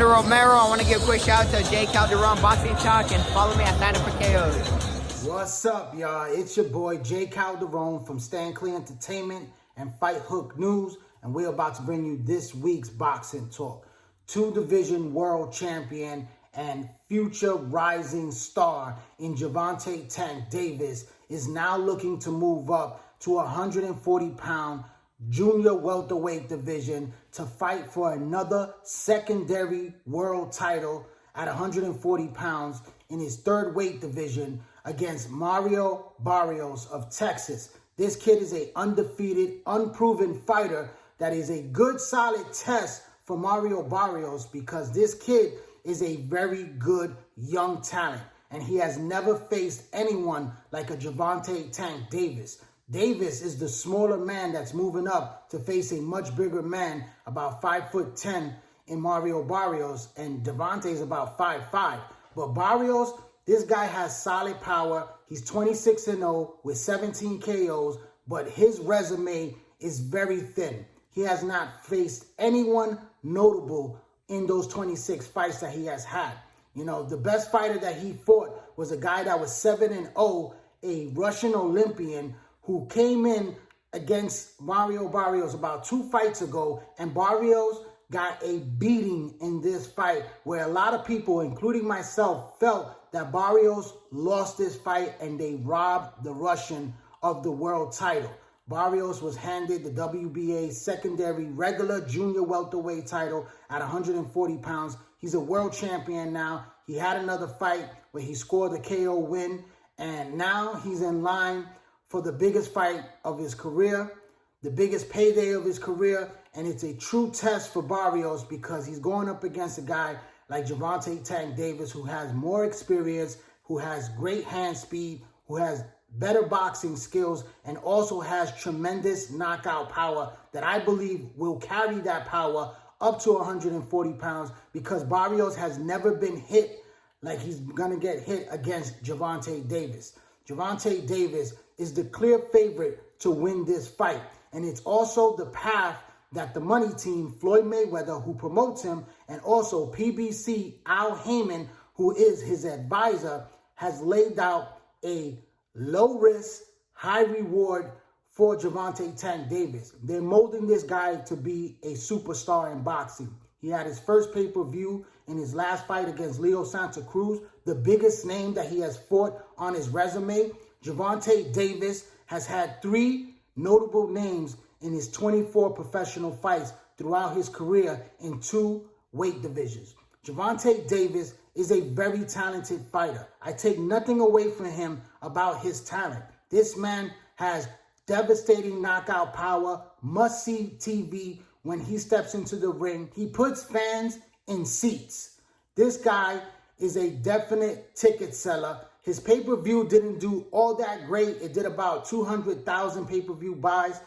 Alexander Romero. I want to give a quick shout out to Jay Calderon Boxing Talk and follow me at Sign Up for KOs. What's up, y'all? It's your boy Jay Calderon from Stand Clear Entertainment and Fight Hook News, and we're about to bring you this week's boxing talk. Two-division world champion and future rising star in Gervonta Tank Davis is now looking to move up to 140-pound junior welterweight division to fight for another secondary world title at 140 pounds in his third weight division against Mario Barrios of Texas. This kid is an undefeated, unproven fighter that is a good, solid test for Mario Barrios because this kid is a very good young talent, and he has never faced anyone like a Gervonta Tank Davis. Davis is the smaller man that's moving up to face a much bigger man, about 5'10" in Mario Barrios, and Gervonta is about 5'5". But Barrios, this guy has solid power. He's 26-0 with 17 KOs, but his resume is very thin. He has not faced anyone notable in those 26 fights that he has had. You know, the best fighter that he fought was a guy that was 7-0, a Russian Olympian who came in against Mario Barrios about 2 fights ago, and Barrios got a beating in this fight where a lot of people, including myself, felt that Barrios lost this fight and they robbed the Russian of the world title. Barrios was handed the WBA secondary regular junior welterweight title at 140 pounds. He's a world champion now. He had another fight where he scored a KO win, and now he's in line for the biggest fight of his career, the biggest payday of his career, and it's a true test for Barrios because he's going up against a guy like Gervonta Tank Davis, who has more experience, who has great hand speed, who has better boxing skills, and also has tremendous knockout power that I believe will carry that power up to 140 pounds because Barrios has never been hit like he's going to get hit against Gervonta Davis. Gervonta Davis is the clear favorite to win this fight, and it's also the path that the money team, Floyd Mayweather, who promotes him, and also PBC Al Heyman, who is his advisor, has laid out a low-risk, high-reward for Gervonta Tank Davis. They're molding this guy to be a superstar in boxing. He had his first pay-per-view in his last fight against Leo Santa Cruz, the biggest name that he has fought on his resume. Gervonta Davis has had 3 notable names in his 24 professional fights throughout his career in 2 weight divisions. Gervonta Davis is a very talented fighter. I take nothing away from him about his talent. This man has devastating knockout power, must-see TV when he steps into the ring. He puts fans in seats. This guy is a definite ticket seller. His pay-per-view didn't do all that great. It did about 200,000 pay-per-view buys.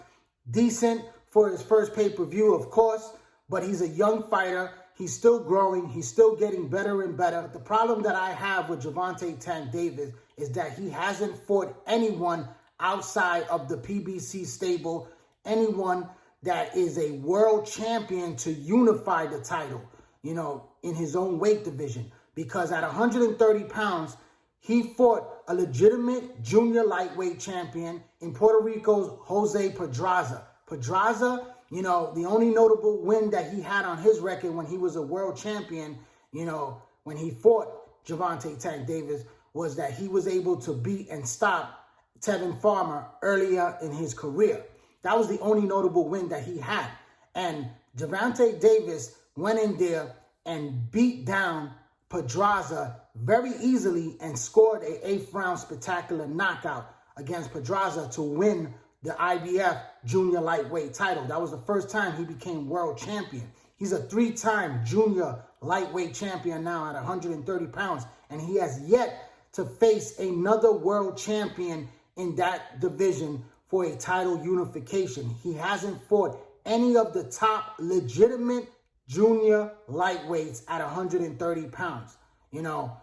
Decent for his first pay-per-view, of course, but he's a young fighter. He's still growing. He's still getting better and better. The problem that I have with Gervonta Tank Davis is that he hasn't fought anyone outside of the PBC stable, anyone that is a world champion to unify the title, you know, in his own weight division. Because at 130 pounds, he fought a legitimate junior lightweight champion in Puerto Rico's Jorge Pedraza. Pedraza, you know, the only notable win that he had on his record when he was a world champion, you know, when he fought Gervonta Tank Davis, was that he was able to beat and stop Tevin Farmer earlier in his career. That was the only notable win that he had. And Gervonta Davis went in there and beat down Pedraza very easily and scored an 8th round spectacular knockout against Pedraza to win the IBF junior lightweight title. That was the first time he became world champion. He's a 3-time junior lightweight champion now at 130 pounds, and he has yet to face another world champion in that division for a title unification. He hasn't fought any of the top legitimate junior lightweights at 130 pounds. You know,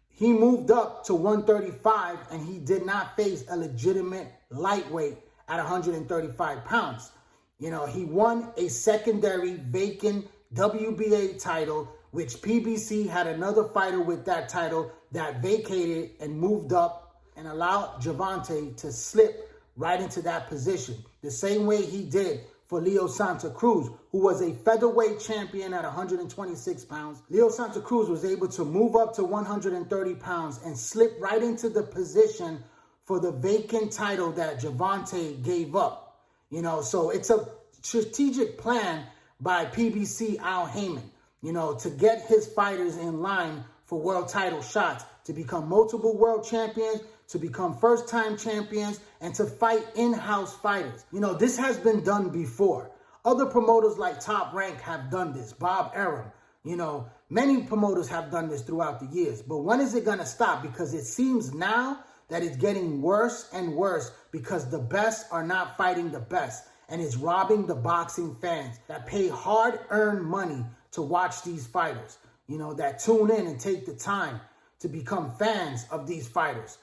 he moved up to 135 and he did not face a legitimate lightweight at 135 pounds. You know, he won a secondary vacant WBA title, which PBC had another fighter with that title that vacated and moved up and allowed Gervonta to slip right into that position. The same way he did for Leo Santa Cruz, who was a featherweight champion at 126 pounds. Leo Santa Cruz was able to move up to 130 pounds and slip right into the position for the vacant title that Gervonta gave up. You know, so it's a strategic plan by PBC Al Heyman, you know, to get his fighters in line for world title shots, to become multiple world champions, to become first-time champions, and to fight in-house fighters. You know, this has been done before. Other promoters like Top Rank have done this. Bob Arum, you know, many promoters have done this throughout the years. But when is it going to stop? Because it seems now that it's getting worse and worse because the best are not fighting the best. And it's robbing the boxing fans that pay hard-earned money to watch these fighters, you know, that tune in and take the time to become fans of these fighters.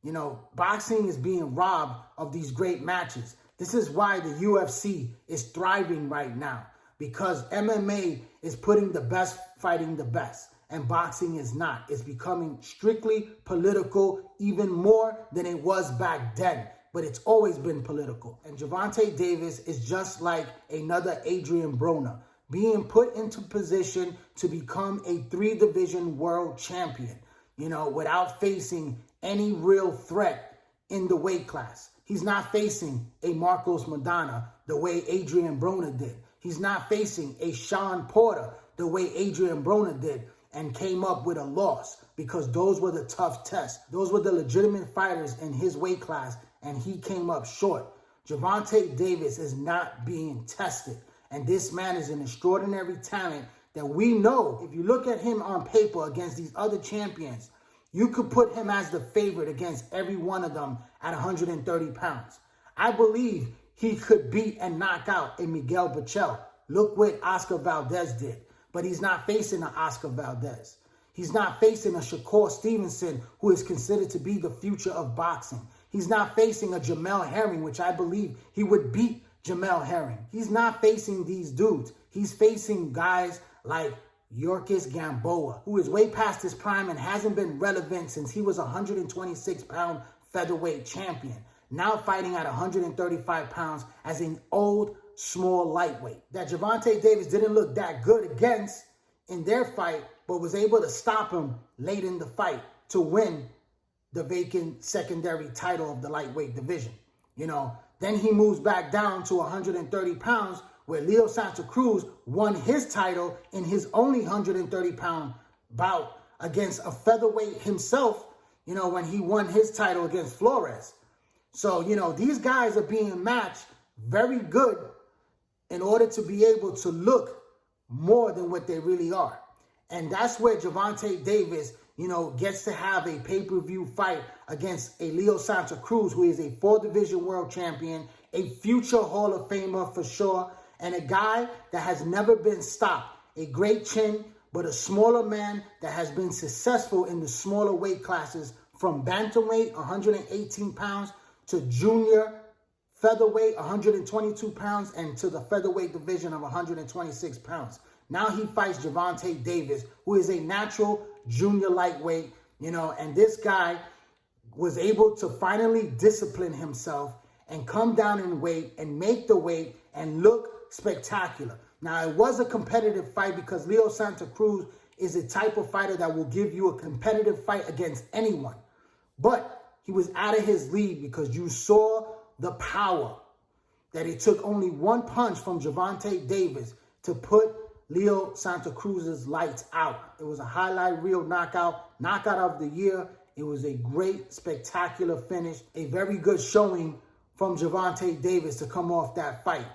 You know, boxing is being robbed of these great matches. This is why the UFC is thriving right now, because MMA is putting the best fighting the best, and boxing is not. It's becoming strictly political, even more than it was back then. But it's always been political. And Gervonta Davis is just like another Adrian Broner, being put into position to become a 3-division world champion, you know, without facing any real threat in the weight class. He's not facing a Marcos Maidana the way Adrian Broner did. He's not facing a Sean Porter the way Adrian Broner did and came up with a loss, because those were the tough tests. Those were the legitimate fighters in his weight class, and he came up short. Gervonta Davis is not being tested, and this man is an extraordinary talent that we know, if you look at him on paper against these other champions, you could put him as the favorite against every one of them at 130 pounds. I believe he could beat and knock out a Miguel Berchelt. Look what Oscar Valdez did. But he's not facing an Oscar Valdez. He's not facing a Shakur Stevenson, who is considered to be the future of boxing. He's not facing a Jamel Herring, which I believe he would beat Jamel Herring. He's not facing these dudes. He's facing guys like Yorkis Gamboa, who is way past his prime and hasn't been relevant since he was a 126-pound featherweight champion, now fighting at 135 pounds as an old, small lightweight that Gervonta Davis didn't look that good against in their fight, but was able to stop him late in the fight to win the vacant secondary title of the lightweight division. You know, then he moves back down to 130 pounds, where Leo Santa Cruz won his title in his only 130-pound bout against a featherweight himself, you know, when he won his title against Flores. So, you know, these guys are being matched very good in order to be able to look more than what they really are. And that's where Gervonta Davis, you know, gets to have a pay-per-view fight against a Leo Santa Cruz, who is a 4-division world champion, a future Hall of Famer for sure, and a guy that has never been stopped. A great chin, but a smaller man that has been successful in the smaller weight classes, from bantamweight, 118 pounds, to junior featherweight, 122 pounds, and to the featherweight division of 126 pounds. Now he fights Gervonta Davis, who is a natural junior lightweight, you know, and this guy was able to finally discipline himself and come down in weight and make the weight and look spectacular. Now, it was a competitive fight because Leo Santa Cruz is a type of fighter that will give you a competitive fight against anyone. But he was out of his league because you saw the power that it took only one punch from Gervonta Davis to put Leo Santa Cruz's lights out. It was a highlight reel knockout of the year. It was a great, spectacular finish, a very good showing from Gervonta Davis to come off that fight.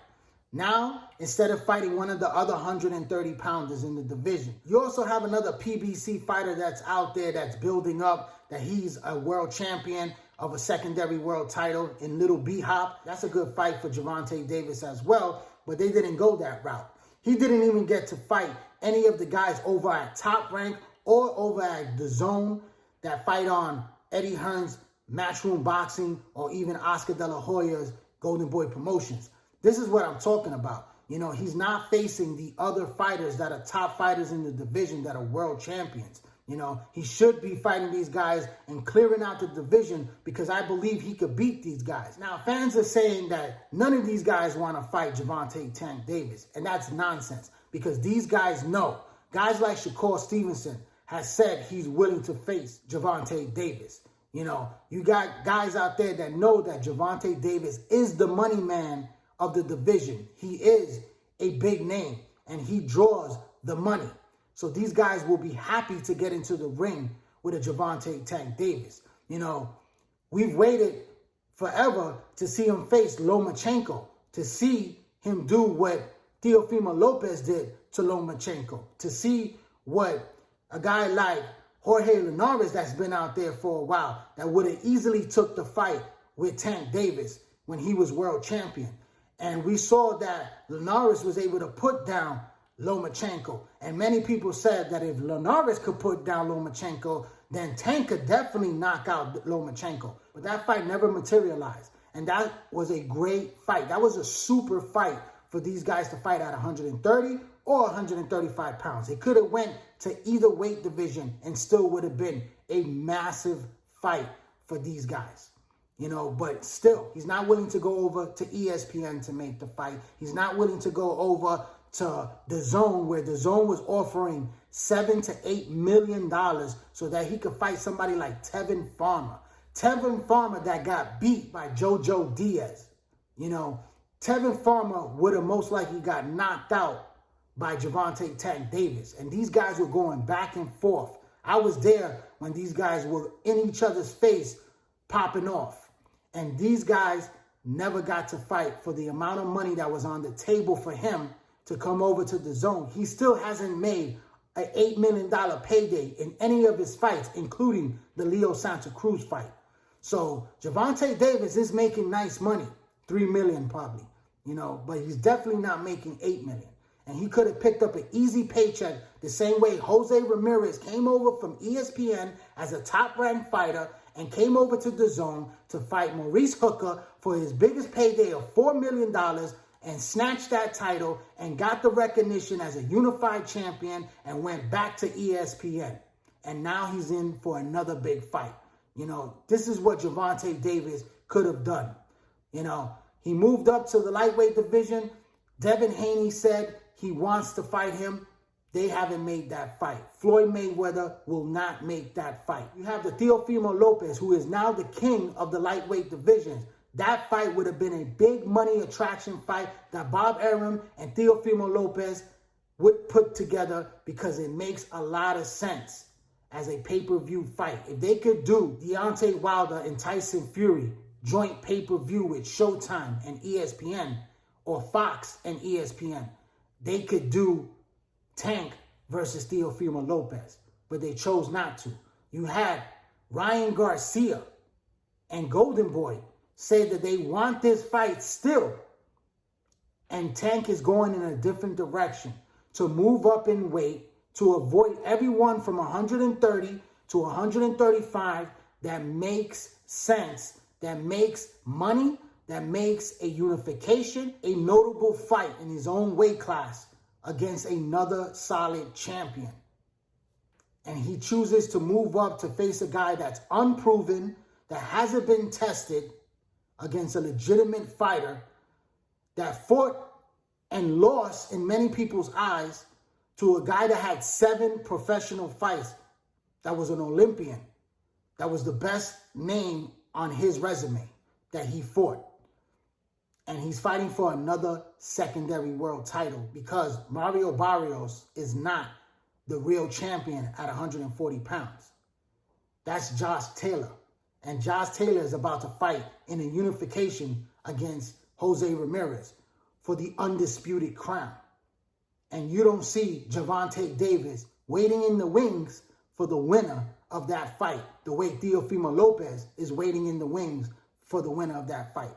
Now, instead of fighting one of the other 130-pounders in the division, you also have another PBC fighter that's out there that's building up, that he's a world champion of a secondary world title in Little B-Hop. That's a good fight for Gervonta Davis as well, but they didn't go that route. He didn't even get to fight any of the guys over at Top Rank or over at The Zone that fight on Eddie Hearn's Matchroom Boxing or even Oscar De La Hoya's Golden Boy Promotions. This is what I'm talking about. You know, he's not facing the other fighters that are top fighters in the division that are world champions. You know, he should be fighting these guys and clearing out the division because I believe he could beat these guys. Now, fans are saying that none of these guys want to fight Gervonta Tank Davis, and that's nonsense because these guys know. Guys like Shakur Stevenson has said he's willing to face Gervonta Davis. You know, you got guys out there that know that Gervonta Davis is the money man of the division. He is a big name, and he draws the money. So these guys will be happy to get into the ring with a Gervonta Tank Davis. You know, we've waited forever to see him face Lomachenko, to see him do what Teofimo Lopez did to Lomachenko, to see what a guy like Jorge Linares that's been out there for a while that would have easily took the fight with Tank Davis when he was world champion. And we saw that Linares was able to put down Lomachenko. And many people said that if Linares could put down Lomachenko, then Tank could definitely knock out Lomachenko. But that fight never materialized. And that was a great fight. That was a super fight for these guys to fight at 130 or 135 pounds. It could have went to either weight division and still would have been a massive fight for these guys. You know, but still, he's not willing to go over to ESPN to make the fight. He's not willing to go over to the Zone, where the Zone was offering $7 to $8 million so that he could fight somebody like Tevin Farmer. Tevin Farmer that got beat by Jojo Diaz. You know, Tevin Farmer would have most likely got knocked out by Gervonta Tank Davis. And these guys were going back and forth. I was there when these guys were in each other's face, popping off. And these guys never got to fight for the amount of money that was on the table for him to come over to the Zone. He still hasn't made an $8 million payday in any of his fights, including the Leo Santa Cruz fight. So Gervonta Davis is making nice money, $3 million probably, you know, but he's definitely not making $8 million. And he could have picked up an easy paycheck the same way Jose Ramirez came over from ESPN as a top-ranked fighter and came over to the Zone to fight Maurice Hooker for his biggest payday of $4 million and snatched that title and got the recognition as a unified champion and went back to ESPN. And now he's in for another big fight. You know, this is what Gervonta Davis could have done. You know, he moved up to the lightweight division. Devin Haney said he wants to fight him. They haven't made that fight. Floyd Mayweather will not make that fight. You have the Teofimo Lopez, who is now the king of the lightweight divisions. That fight would have been a big money attraction fight that Bob Arum and Teofimo Lopez would put together because it makes a lot of sense as a pay-per-view fight. If they could do Deontay Wilder and Tyson Fury joint pay-per-view with Showtime and ESPN or Fox and ESPN, they could do Tank versus Teofimo Lopez, but they chose not to. You had Ryan Garcia and Golden Boy say that they want this fight still, and Tank is going in a different direction to move up in weight to avoid everyone from 130 to 135. That makes sense, that makes money, that makes a unification, a notable fight in his own weight class against another solid champion. And he chooses to move up to face a guy that's unproven, that hasn't been tested, against a legitimate fighter that fought and lost in many people's eyes to a guy that had 7 professional fights, that was an Olympian, that was the best name on his resume that he fought. And he's fighting for another secondary world title because Mario Barrios is not the real champion at 140 pounds. That's Josh Taylor. And Josh Taylor is about to fight in a unification against Jose Ramirez for the undisputed crown. And you don't see Gervonta Davis waiting in the wings for the winner of that fight, the way Teofimo Lopez is waiting in the wings for the winner of that fight.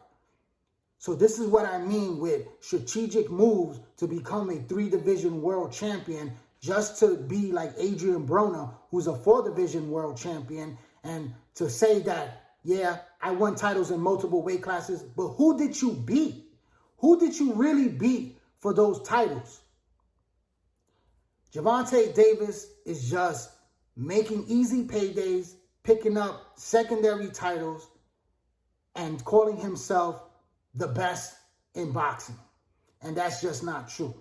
So this is what I mean with strategic moves to become a 3-division world champion, just to be like Adrian Broner, who's a 4-division world champion, and to say that, yeah, I won titles in multiple weight classes, but who did you beat? Who did you really beat for those titles. Gervonta Davis is just making easy paydays, picking up secondary titles, and calling himself the best in boxing. And that's just not true.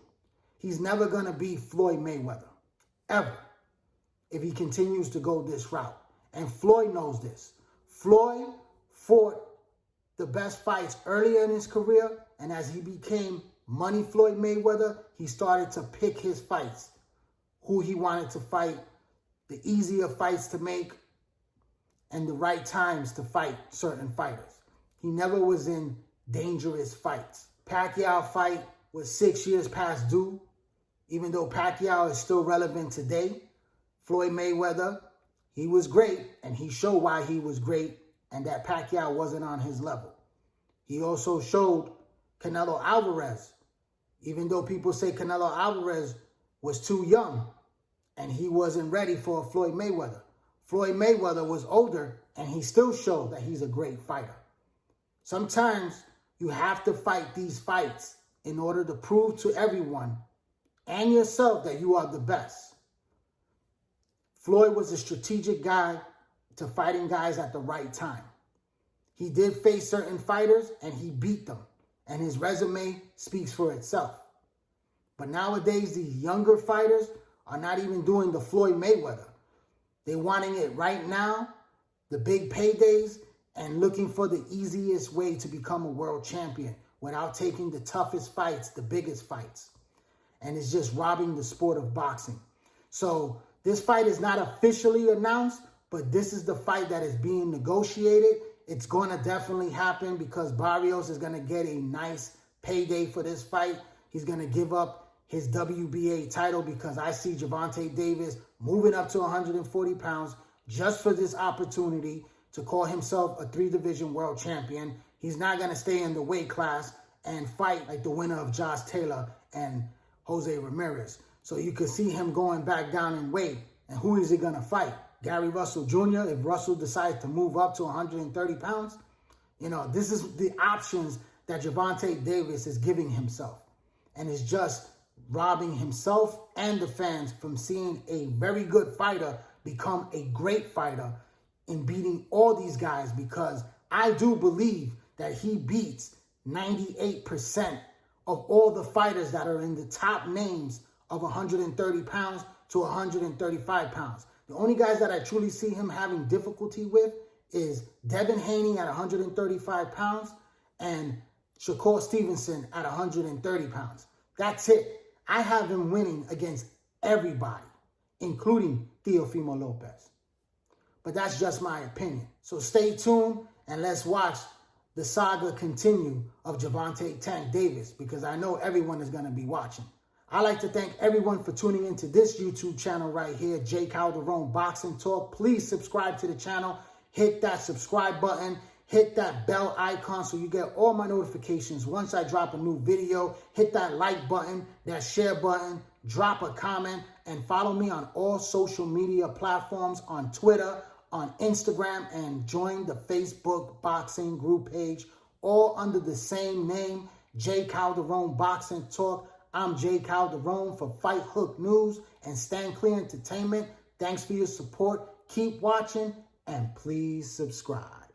He's never going to be Floyd Mayweather, ever, if he continues to go this route. And Floyd knows this. Floyd fought the best fights earlier in his career, and as he became Money Floyd Mayweather, he started to pick his fights, who he wanted to fight, the easier fights to make, and the right times to fight certain fighters. He never was in dangerous fights. Pacquiao fight was 6 years past due, even though Pacquiao is still relevant today. Floyd Mayweather, he was great, and he showed why he was great and that Pacquiao wasn't on his level. He also showed Canelo Alvarez, even though people say Canelo Alvarez was too young and he wasn't ready for Floyd Mayweather. Floyd Mayweather was older and he still showed that he's a great fighter. Sometimes you have to fight these fights in order to prove to everyone and yourself that you are the best. Floyd was a strategic guy to fighting guys at the right time. He did face certain fighters and he beat them, and his resume speaks for itself. But nowadays, these younger fighters are not even doing the Floyd Mayweather. They're wanting it right now, the big paydays, and looking for the easiest way to become a world champion without taking the toughest fights, the biggest fights. And it's just robbing the sport of boxing. So this fight is not officially announced, but this is the fight that is being negotiated. It's going to definitely happen because Barrios is going to get a nice payday for this fight. He's going to give up his WBA title because I see Javonte Davis moving up to 140 pounds just for this opportunity to call himself a 3-division world champion. He's not going to stay in the weight class and fight like the winner of Josh Taylor and Jose Ramirez. So you could see him going back down in weight. And who is he going to fight? Gary Russell Jr., if Russell decides to move up to 130 pounds? You know, this is the options that Gervonta Davis is giving himself. And it's just robbing himself and the fans from seeing a very good fighter become a great fighter in beating all these guys, because I do believe that he beats 98% of all the fighters that are in the top names of 130 pounds to 135 pounds. The only guys that I truly see him having difficulty with is Devin Haney at 135 pounds and Shakur Stevenson at 130 pounds. That's it. I have him winning against everybody, including Teofimo Lopez. But that's just my opinion. So stay tuned and let's watch the saga continue of Gervonta Tank Davis, because I know everyone is going to be watching. I'd like to thank everyone for tuning into this YouTube channel right here, J. Calderon Boxing Talk. Please subscribe to the channel. Hit that subscribe button. Hit that bell icon so you get all my notifications once I drop a new video. Hit that like button, that share button, drop a comment, and follow me on all social media platforms, on Twitter, on Instagram, and join the Facebook boxing group page, all under the same name, J. Calderon Boxing Talk. I'm J. Calderon for Fight Hook News and Stand Clear Entertainment. Thanks for your support. Keep watching and please subscribe.